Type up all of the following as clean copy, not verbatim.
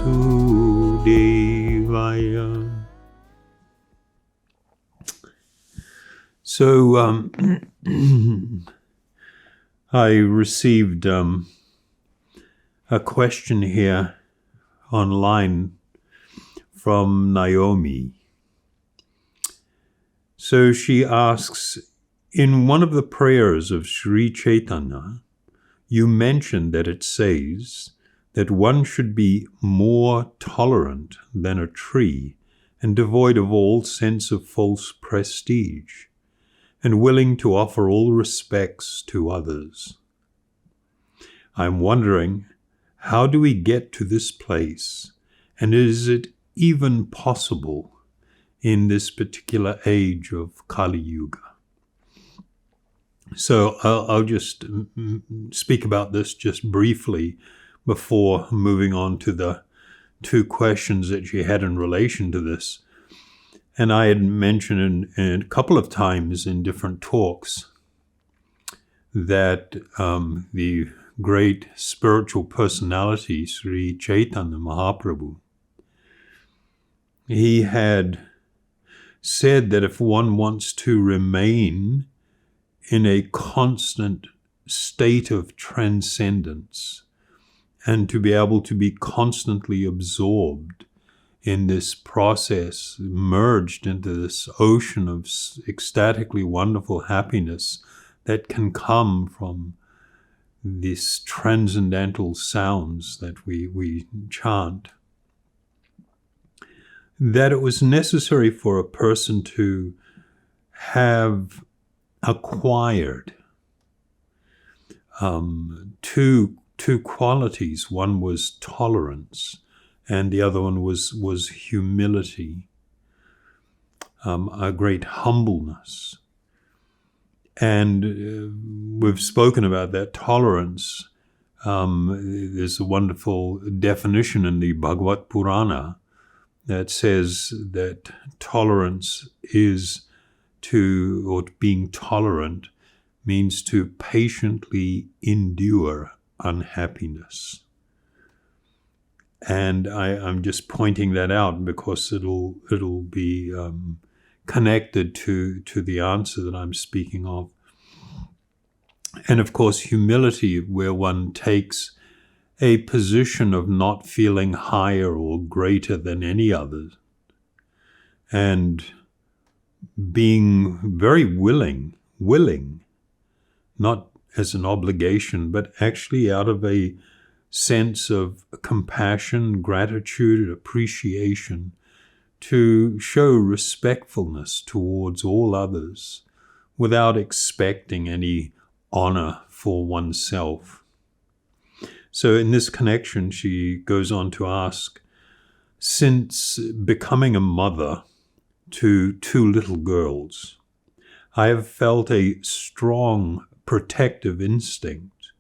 Vasudevaya. So I received a question here online from Naomi. So she asks, in one of the prayers of Sri Chaitanya, you mentioned that it says that one should be more tolerant than a tree and devoid of all sense of false prestige, and willing to offer all respects to others. I'm wondering, how do we get to this place, and is it even possible in this particular age of Kali Yuga? So I'll just speak about this just briefly before moving on to the two questions that she had in relation to this. And I had mentioned in a couple of times in different talks that the great spiritual personality, Sri Chaitanya Mahaprabhu, he had said that if one wants to remain in a constant state of transcendence and to be able to be constantly absorbed in this process, merged into this ocean of ecstatically wonderful happiness that can come from these transcendental sounds that we chant, that it was necessary for a person to have acquired two qualities. One was tolerance, and the other one was humility, a great humbleness. And we've spoken about that tolerance. There's a wonderful definition in the Bhagavad Purana that says that tolerance is or being tolerant means to patiently endure unhappiness. And I'm just pointing that out because it'll be connected to the answer that I'm speaking of. And of course, humility, where one takes a position of not feeling higher or greater than any other, and being very willing, not as an obligation, but actually out of a sense of compassion, gratitude, appreciation, to show respectfulness towards all others without expecting any honor for oneself. So in this connection, she goes on to ask, since becoming a mother to two little girls, I have felt a strong protective instinct,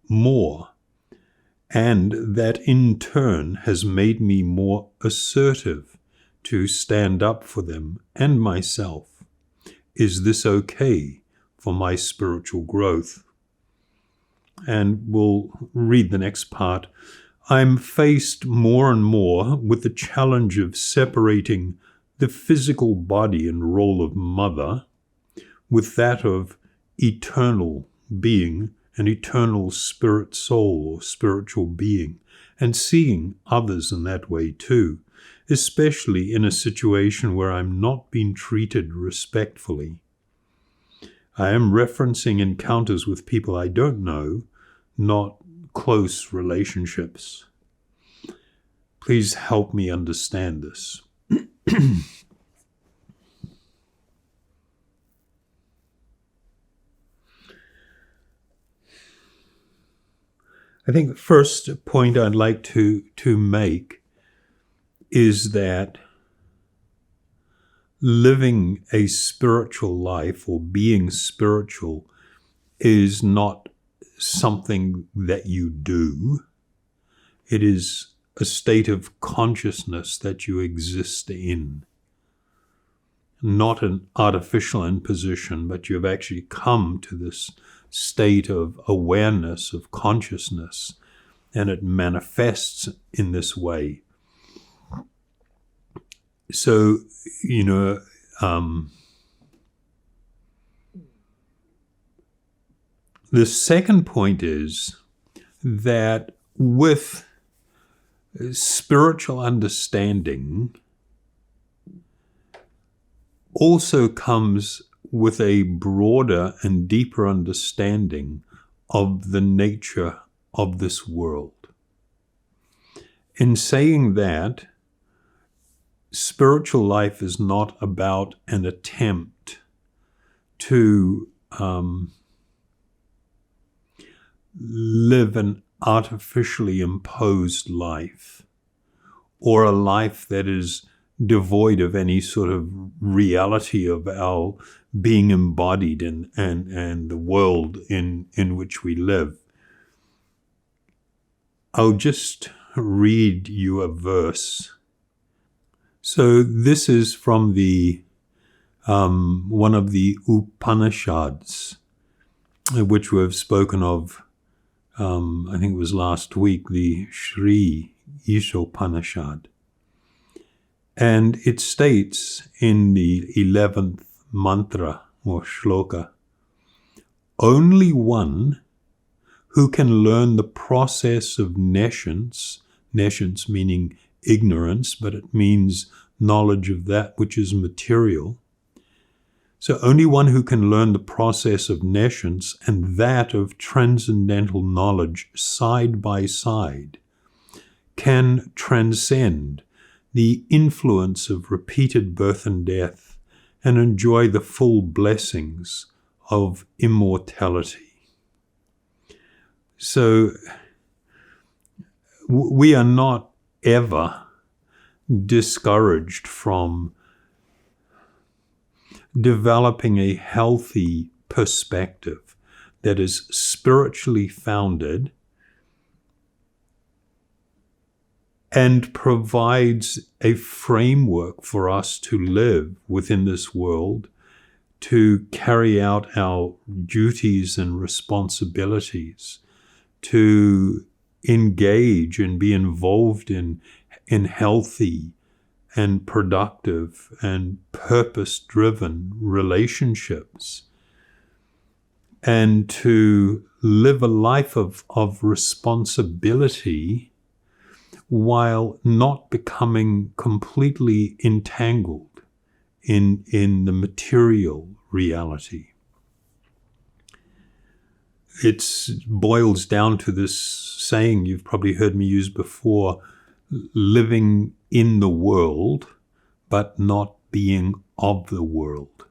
more, and that in turn has made me more assertive to stand up for them and myself. Is this okay for my spiritual growth? And we'll read the next part. I'm faced more and more with the challenge of separating the physical body and role of mother with that of eternal being, an eternal spirit soul or spiritual being, and seeing others in that way too, especially in a situation where I'm not being treated respectfully. I am referencing encounters with people I don't know, not close relationships. Please help me understand this. I think the first point I'd like to make is that living a spiritual life or being spiritual is not something that you do. It is a state of consciousness that you exist in. Not an artificial imposition, but you've actually come to this state of awareness, of consciousness, and it manifests in this way. So, the second point is that with spiritual understanding also comes with a broader and deeper understanding of the nature of this world. In saying that, spiritual life is not about an attempt to live an artificially imposed life, or a life that is devoid of any sort of reality of our being embodied in and the world in which we live. I'll just read you a verse. So this is from the one of the Upanishads, which we've spoken of, I think it was last week, the Sri Ishopanishad. And it states in the 11th mantra or shloka, only one who can learn the process of nescience meaning ignorance, but it means knowledge of that which is material. So only one who can learn the process of nescience and that of transcendental knowledge side by side can transcend the influence of repeated birth and death and enjoy the full blessings of immortality. So we are not ever discouraged from developing a healthy perspective that is spiritually founded and provides a framework for us to live within this world, to carry out our duties and responsibilities, to engage and be involved in healthy and productive and purpose-driven relationships, and to live a life of responsibility while not becoming completely entangled in the material reality. It boils down to this saying you've probably heard me use before, living in the world, but not being of the world.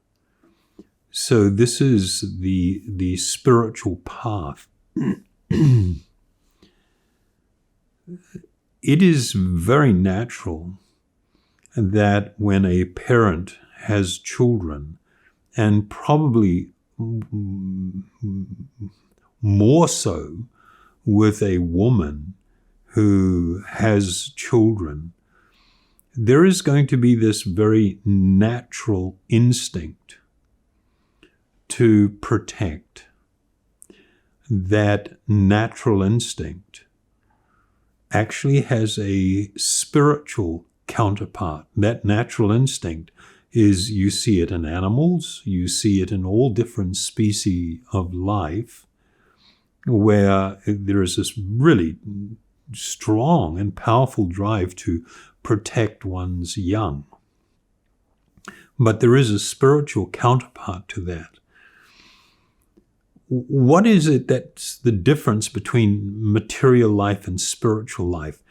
So this is the spiritual path. It is very natural that when a parent has children, and probably more so with a woman who has children, there is going to be this very natural instinct to protect. That natural instinct actually has a spiritual counterpart. That natural instinct is, you see it in animals, you see it in all different species of life, where there is this really strong and powerful drive to protect one's young. But there is a spiritual counterpart to that. What is it that's the difference between material life and spiritual life?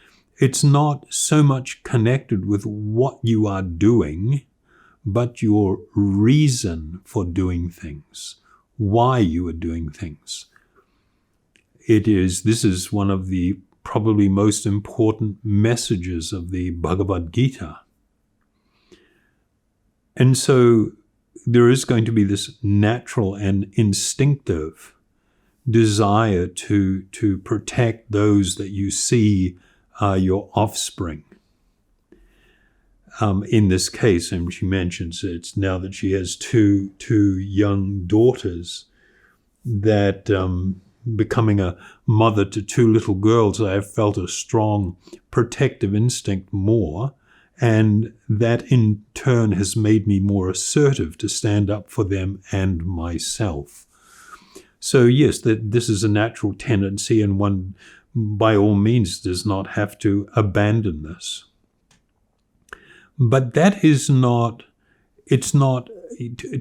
It's not so much connected with what you are doing, but your reason for doing things, why you are doing things. This is one of the probably most important messages of the Bhagavad Gita. And so there is going to be this natural and instinctive desire to protect those that you see are your offspring. In this case, and she mentions it's now that she has two young daughters that becoming a mother to 2 little girls, I have felt a strong protective instinct more, and that in turn has made me more assertive to stand up for them and myself. So yes, this is a natural tendency, and one by all means does not have to abandon this. But that is not, it's not,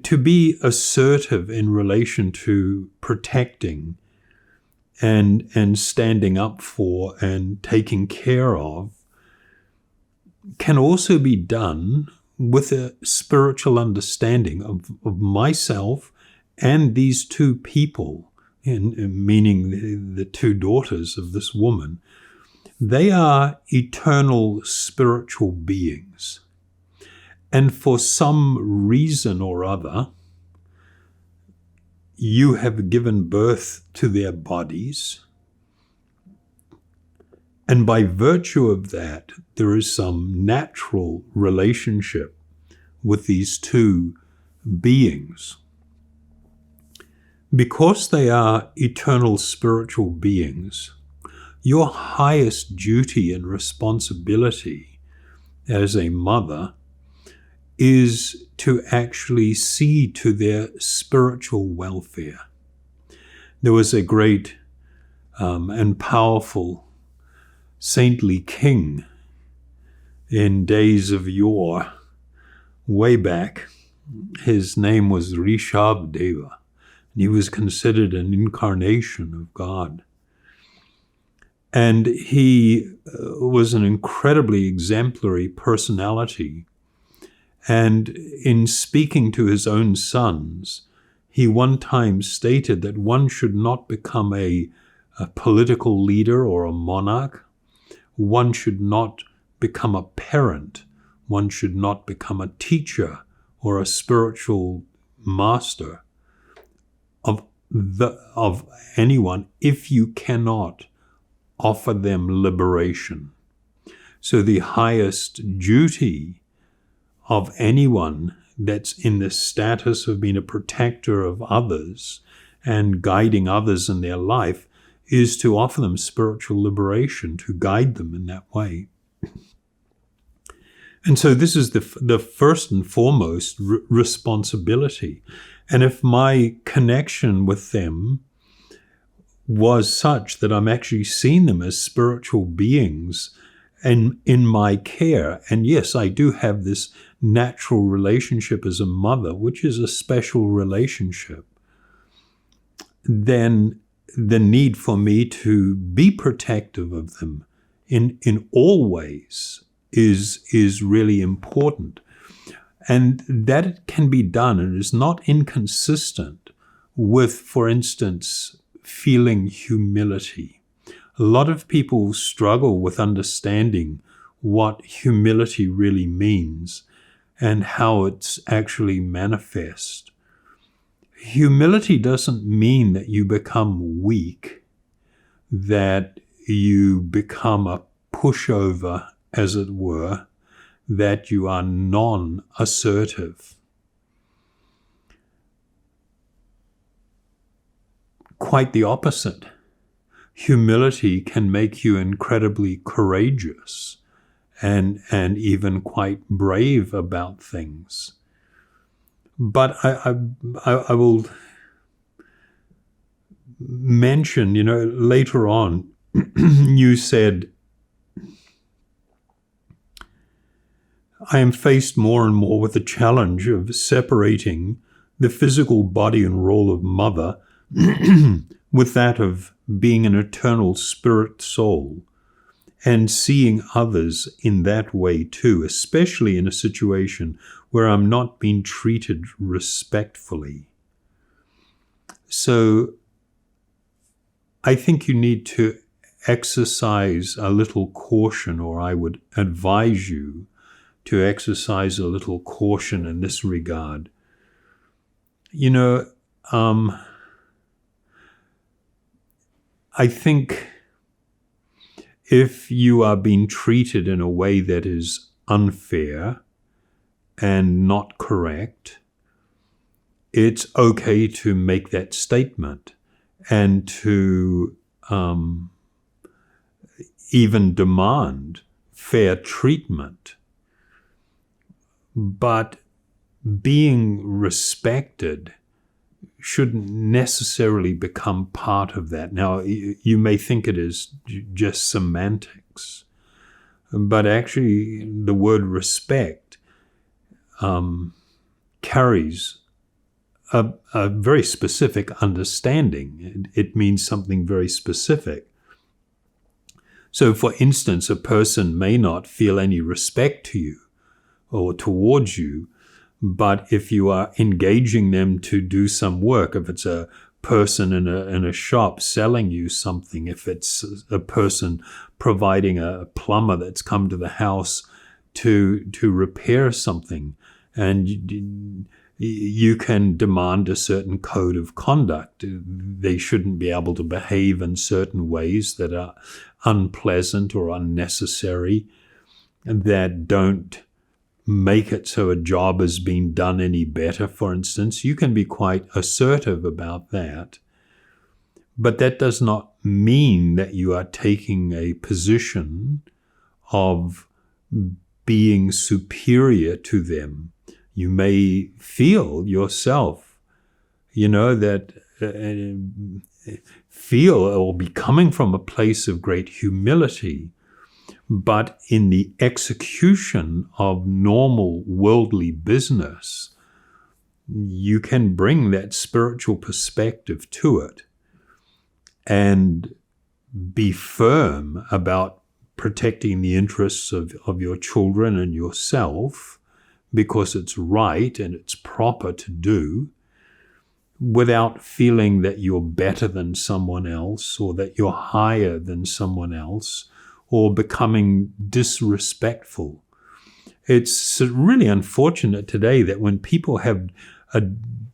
to be assertive in relation to protecting and standing up for and taking care of can also be done with a spiritual understanding of myself and these 2 people, meaning the 2 daughters of this woman. They are eternal spiritual beings. And for some reason or other, you have given birth to their bodies. And by virtue of that, there is some natural relationship with these 2 beings. Because they are eternal spiritual beings, your highest duty and responsibility as a mother is to actually see to their spiritual welfare. There was a great and powerful saintly king in days of yore, way back. His name was Rishabhdeva, and he was considered an incarnation of God. And he was an incredibly exemplary personality. And in speaking to his own sons, he one time stated that one should not become a political leader or a monarch. One should not become a parent. One should not become a teacher or a spiritual master of anyone if you cannot offer them liberation. So the highest duty of anyone that's in the status of being a protector of others and guiding others in their life is to offer them spiritual liberation, to guide them in that way. And so this is the first and foremost responsibility. And if my connection with them was such that I'm actually seeing them as spiritual beings and in my care, and yes, I do have this natural relationship as a mother, which is a special relationship, then the need for me to be protective of them in all ways is really important. And that can be done and is not inconsistent with, for instance, feeling humility. A lot of people struggle with understanding what humility really means and how it's actually manifest. Humility doesn't mean that you become weak, that you become a pushover, as it were, that you are non-assertive. Quite the opposite. Humility can make you incredibly courageous and even quite brave about things. But I will mention, later on, you said, I am faced more and more with the challenge of separating the physical body and role of mother with that of being an eternal spirit soul, and seeing others in that way too, especially in a situation where I'm not being treated respectfully. So I think you need to exercise a little caution, or I would advise you to exercise a little caution in this regard. I think if you are being treated in a way that is unfair and not correct, it's okay to make that statement and to even demand fair treatment. But being respected shouldn't necessarily become part of that. Now, you may think it is just semantics, but actually the word respect carries a very specific understanding. It means something very specific. So, for instance, a person may not feel any respect to you or towards you, but if you are engaging them to do some work, if it's a person in a shop selling you something, if it's a person providing a plumber that's come to the house to repair something, and you can demand a certain code of conduct. They shouldn't be able to behave in certain ways that are unpleasant or unnecessary, that don't make it so a job is being done any better, for instance. You can be quite assertive about that. But that does not mean that you are taking a position of being superior to them. You may feel yourself, that feel or be coming from a place of great humility, but in the execution of normal worldly business, you can bring that spiritual perspective to it and be firm about protecting the interests of your children and yourself, because it's right and it's proper to do, without feeling that you're better than someone else or that you're higher than someone else, or becoming disrespectful. It's really unfortunate today that when people have a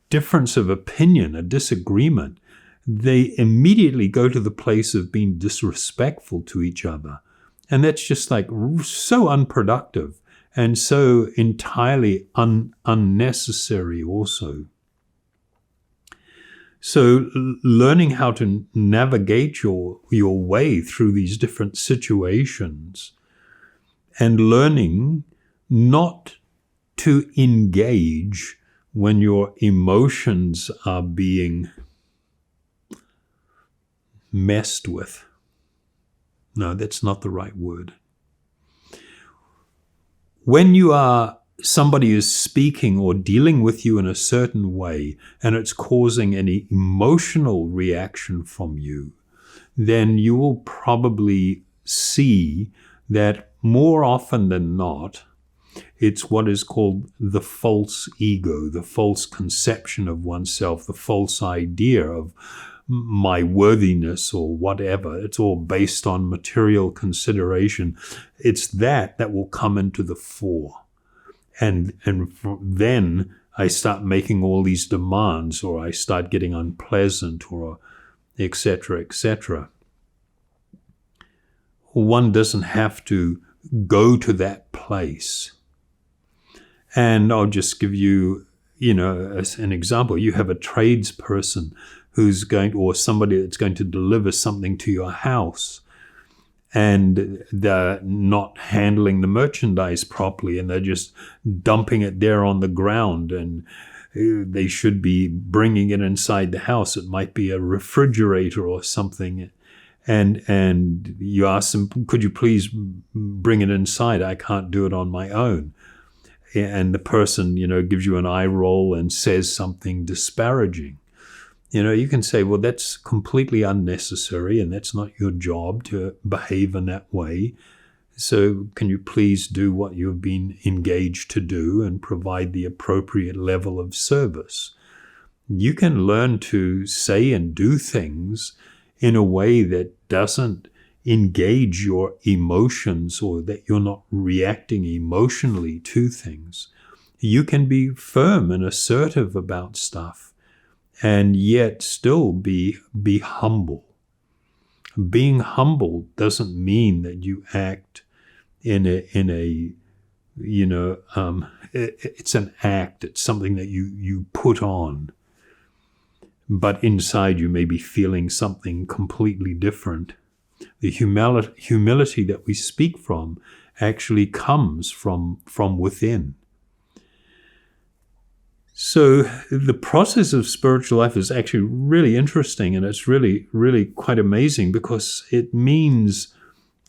difference of opinion, a disagreement, they immediately go to the place of being disrespectful to each other. And that's just like so unproductive and so entirely unnecessary also. So learning how to navigate your way through these different situations, and learning not to engage when your emotions are being messed with. No, that's not the right word. When somebody is speaking or dealing with you in a certain way and it's causing an emotional reaction from you, then you will probably see that more often than not, it's what is called the false ego, the false conception of oneself, the false idea of my worthiness or whatever. It's all based on material consideration. It's that will come into the fore. And then I start making all these demands, or I start getting unpleasant, or etc., etc. One doesn't have to go to that place. And I'll just give you, as an example. You have a tradesperson who's or somebody that's going to deliver something to your house, and they're not handling the merchandise properly, and they're just dumping it there on the ground, and they should be bringing it inside the house. It might be a refrigerator or something, and you ask them, could you please bring it inside? I can't do it on my own. And the person, gives you an eye roll and says something disparaging. You can say, well, that's completely unnecessary and that's not your job to behave in that way. So can you please do what you've been engaged to do and provide the appropriate level of service? You can learn to say and do things in a way that doesn't engage your emotions, or that you're not reacting emotionally to things. You can be firm and assertive about stuff, and yet still be humble. Being humble doesn't mean that you act in a it's an act. It's something that you put on. but inside you may be feeling something completely different. The humility that we speak from actually comes from within. So the process of spiritual life is actually really interesting, and it's really, really quite amazing, because it means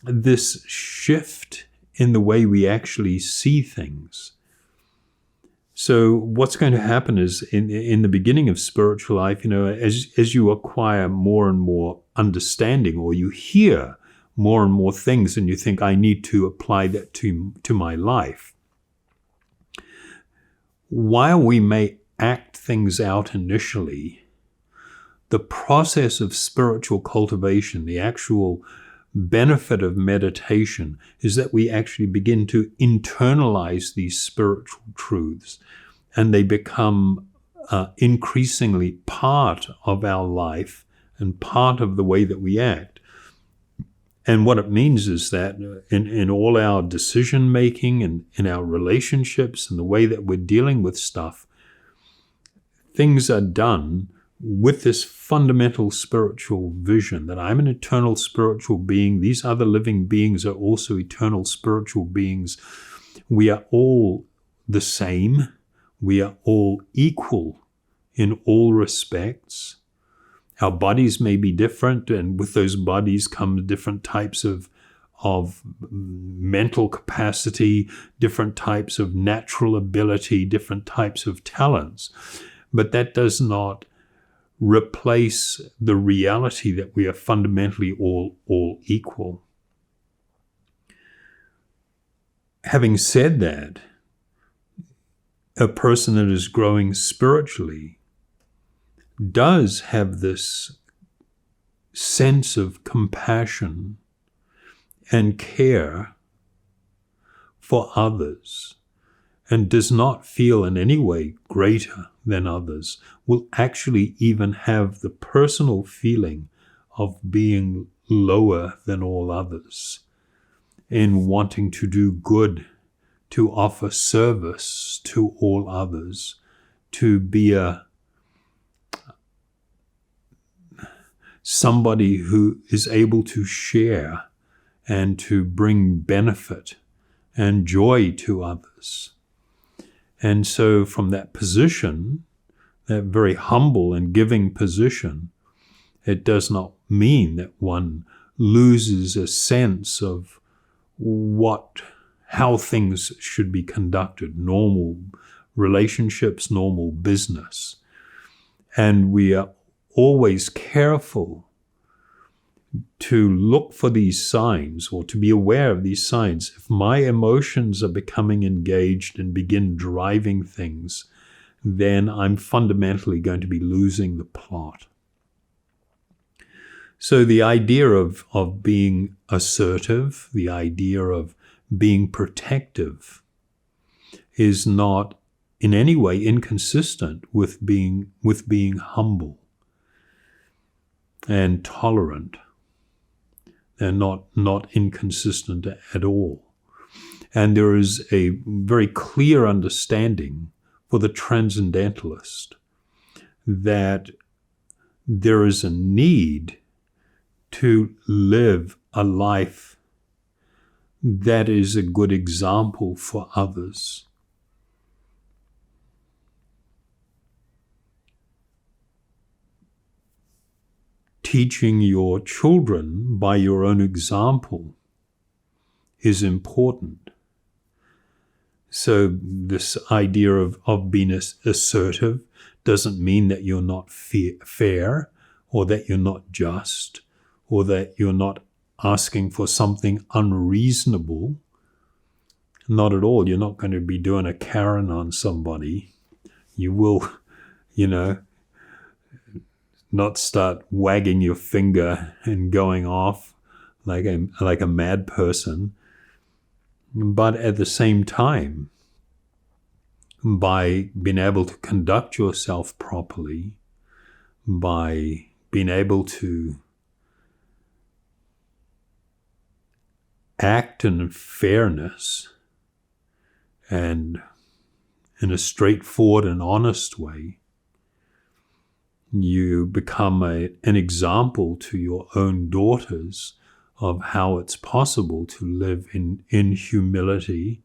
this shift in the way we actually see things. So what's going to happen is in the beginning of spiritual life, as you acquire more and more understanding, or you hear more and more things, and you think, I need to apply that to my life. While we may act things out initially, the process of spiritual cultivation, the actual benefit of meditation, is that we actually begin to internalize these spiritual truths, and they become increasingly part of our life and part of the way that we act. And what it means is that in all our decision making and in our relationships and the way that we're dealing with stuff, things are done with this fundamental spiritual vision that I'm an eternal spiritual being. These other living beings are also eternal spiritual beings. We are all the same. We are all equal in all respects. Our bodies may be different, and with those bodies come different types of mental capacity, different types of natural ability, different types of talents. But that does not replace the reality that we are fundamentally all equal. Having said that, a person that is growing spiritually does have this sense of compassion and care for others, and does not feel in any way greater than others, will actually even have the personal feeling of being lower than all others, in wanting to do good, to offer service to all others, to be somebody who is able to share and to bring benefit and joy to others. And so from that position, that very humble and giving position, it does not mean that one loses a sense of how things should be conducted, normal relationships, normal business. And we are always careful to look for these signs, or to be aware of these signs. If my emotions are becoming engaged and begin driving things, then I'm fundamentally going to be losing the plot. So the idea of being assertive, the idea of being protective, is not in any way inconsistent with being humble and tolerant. They're not inconsistent at all. And there is a very clear understanding for the transcendentalist that there is a need to live a life that is a good example for others. Teaching your children by your own example is important. So this idea of being assertive doesn't mean that you're not fair, or that you're not just, or that you're not asking for something unreasonable. Not at all. You're not going to be doing a Karen on somebody. You will, not start wagging your finger and going off like a mad person. But at the same time, by being able to conduct yourself properly, by being able to act in fairness and in a straightforward and honest way, you become an example to your own daughters of how it's possible to live in humility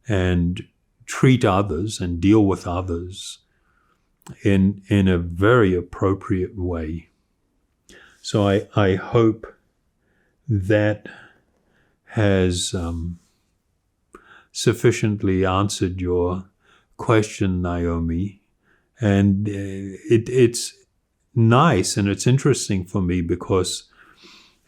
and treat others and deal with others in a very appropriate way. So I hope that has sufficiently answered your question, Naomi. And it's nice and it's interesting for me because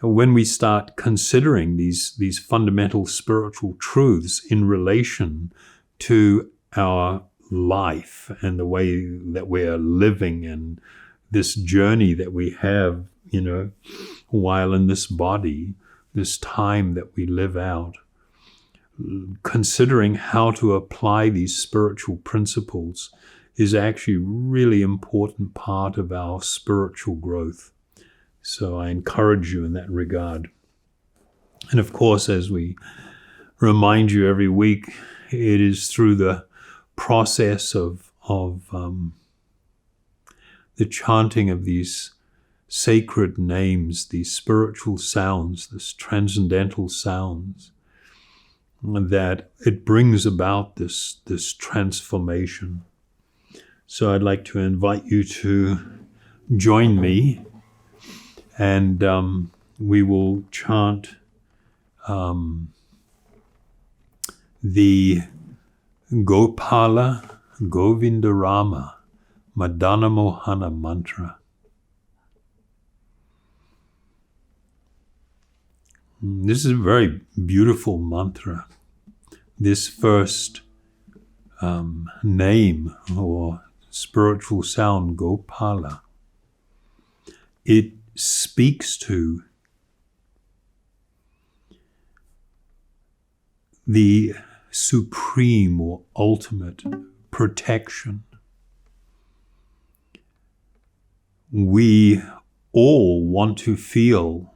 when we start considering these fundamental spiritual truths in relation to our life and the way that we're living and this journey that we have, while in this body, this time that we live out, considering how to apply these spiritual principles is actually a really important part of our spiritual growth. So I encourage you in that regard. And of course, as we remind you every week, it is through the process of the chanting of these sacred names, these spiritual sounds, these transcendental sounds, that it brings about this transformation. So I'd like to invite you to join me, and we will chant the Gopala Govinda Rama Madana Mohana mantra. This is a very beautiful mantra. This first name or spiritual sound, Gopala, it speaks to the supreme or ultimate protection. We all want to feel,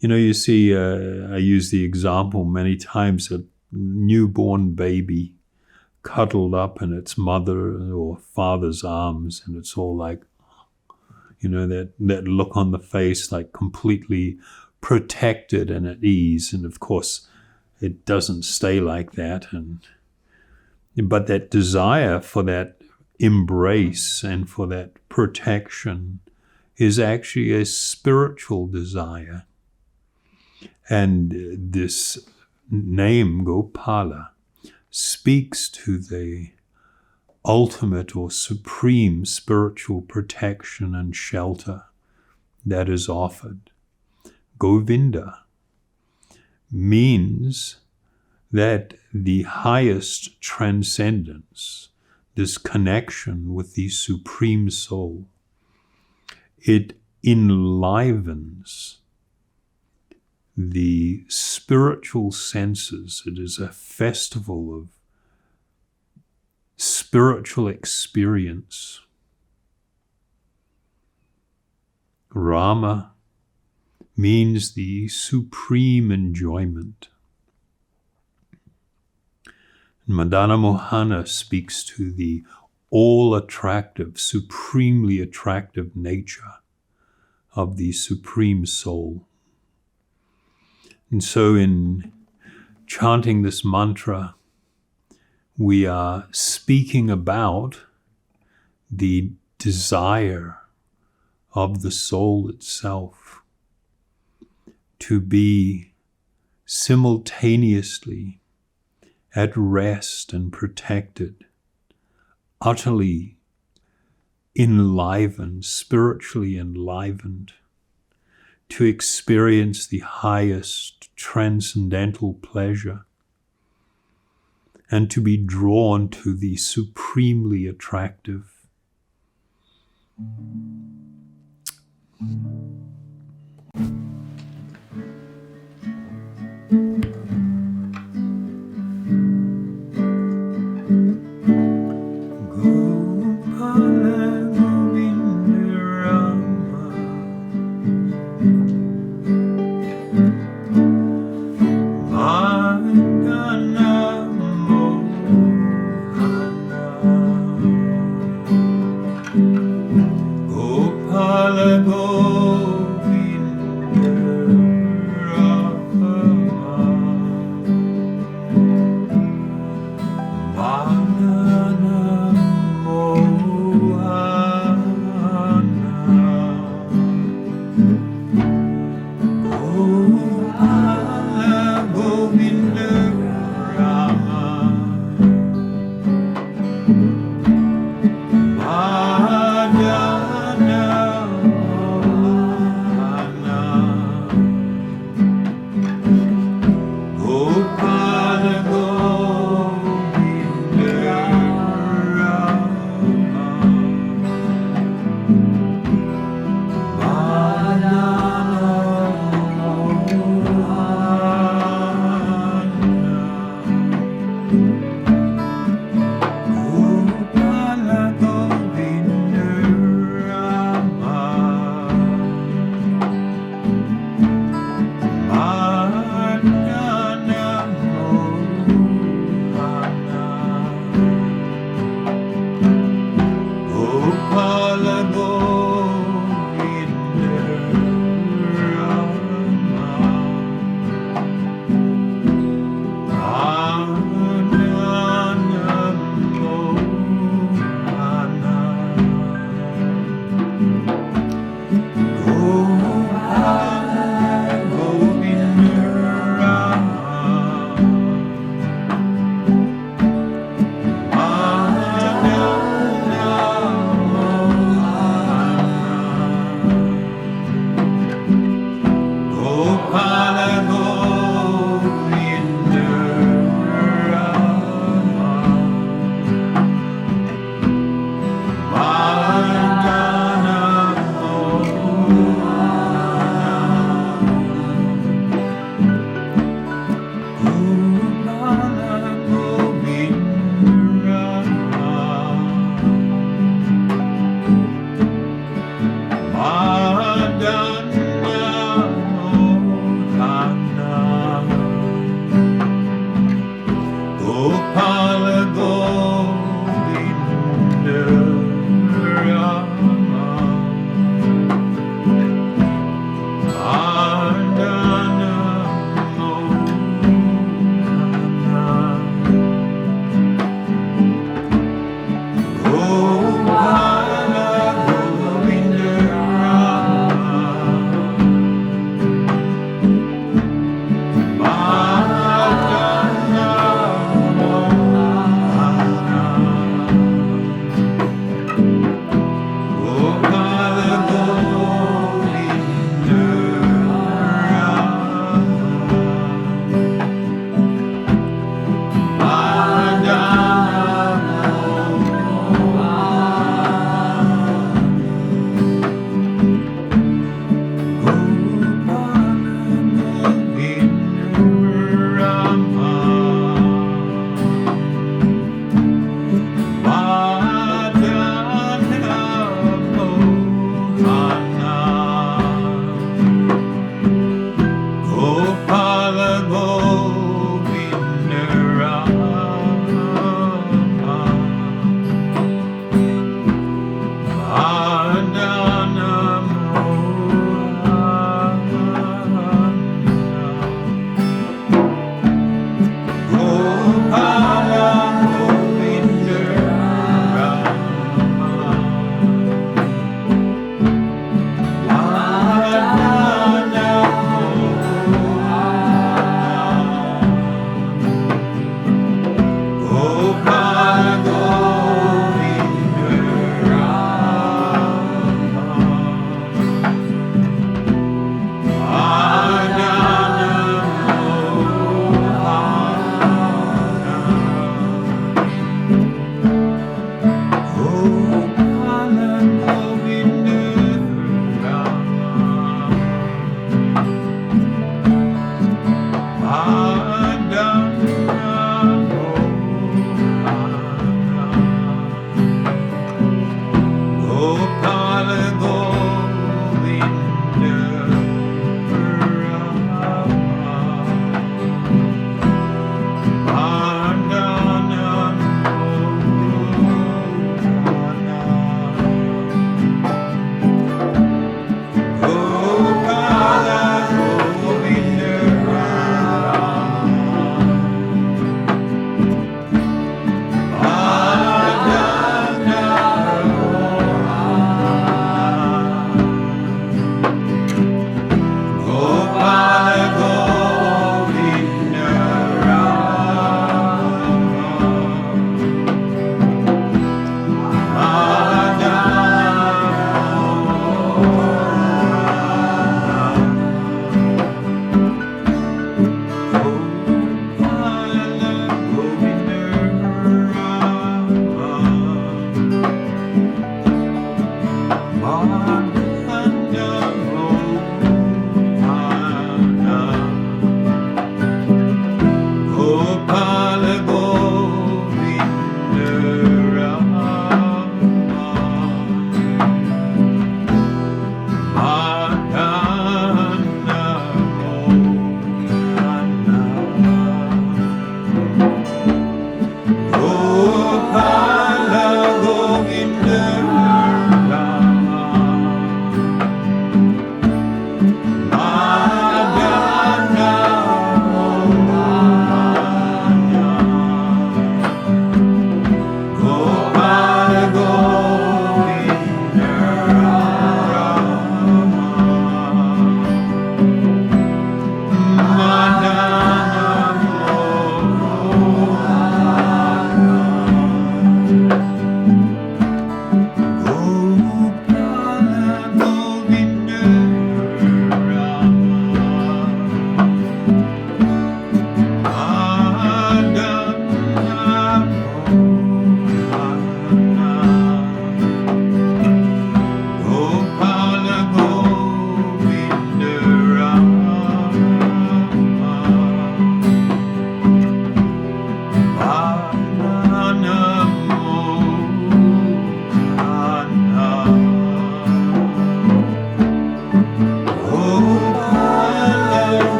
you see, I use the example many times, a newborn baby cuddled up in its mother or father's arms, and it's all like, that look on the face, like completely protected and at ease. And of course, it doesn't stay like that. But that desire for that embrace and for that protection is actually a spiritual desire. And this name, Gopala, speaks to the ultimate or supreme spiritual protection and shelter that is offered. Govinda means that the highest transcendence, this connection with the Supreme Soul, it enlivens the spiritual senses. It is a festival of spiritual experience. Rama means the supreme enjoyment. Madana Mohana speaks to the all-attractive, supremely attractive nature of the Supreme Soul. And so in chanting this mantra, we are speaking about the desire of the soul itself to be simultaneously at rest and protected, utterly enlivened, spiritually enlivened, to experience the highest transcendental pleasure, and to be drawn to the supremely attractive. Amen.